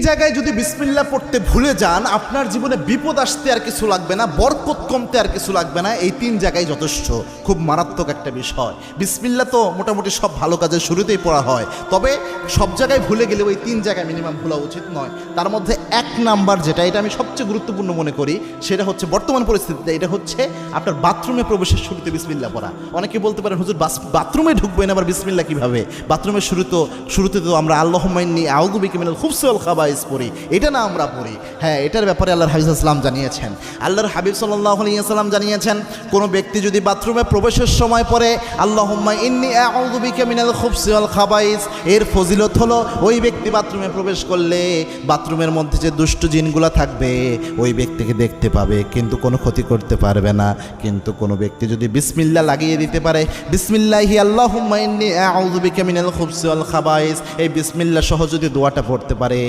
জায়গায় যদি বিসমিল্লাহ পড়তে ভুলে যান, আপনার জীবনে বিপদ আসতে আর কিছু লাগবে না, বরকত কমতে আর কিছু লাগবে না। এই 3 জায়গায় যথেষ্ট। খুব মারাত্মক একটা বিষয়। বিসমিল্লাহ তো মোটামুটি সব ভালো কাজের শুরুতেই পড়া হয়, তবে সব জায়গায় ভুলে গেলে ওই 3 জায়গায় মিনিমাম ভুলা উচিত নয়। তার মধ্যে 1 নাম্বার যেটা, এটা আমি সবচেয়ে গুরুত্বপূর্ণ মনে করি, সেটা হচ্ছে বর্তমান পরিস্থিতিতে এটা হচ্ছে আপনার বাথরুমে প্রবেশের শুরুতে বিসমিল্লাহ পড়া। অনেকে বলতে পারেন, হুজুর বাথরুমে ঢুকবেন আবার বিসমিল্লাহ কিভাবে? বাথরুমের শুরুতে তো আমরা আল্লাহুম্মা ইন্নী আউযু বিকা মিনাল খুবসি ওয়াল খাবাইস পড়ি, এটা না আমরা পড়ি। হ্যাঁ, এটার ব্যাপারে আল্লাহর হাবিব সাল্লাল্লাহু জানিয়েছেন, আল্লাহর হাবিব সাল্লাল্লাহু আলাইহি ওয়াসাল্লাম জানিয়েছেন, কোনো ব্যক্তি যদি বাথরুমে প্রবেশের সময় পড়ে আল্লাহুম্মা ইন্নী আউযু বিকা মিনাল খুবসি ওয়াল খাবাইস, এর ফজিলত হলো ওই ব্যক্তি বাথরুমে প্রবেশ করলে বাথরুমের মধ্যে যে দুষ্ট জিনগুলা থাকবে ওই ব্যক্তিকে দেখতে পাবে, কিন্তু কোনো ক্ষতি করতে পারবে না। কিন্তু কোনো ব্যক্তি যদি বিসমিল্লাহ লাগিয়ে দিতে পারে, বিসমিল্লাহি আল্লাহুম্মা ইন্নী আউযু বিকা মিনাল খুবসি ওয়াল খাবাইস, এই বিসমিল্লাহ সহ যদি দোয়াটা পড়তে পারে,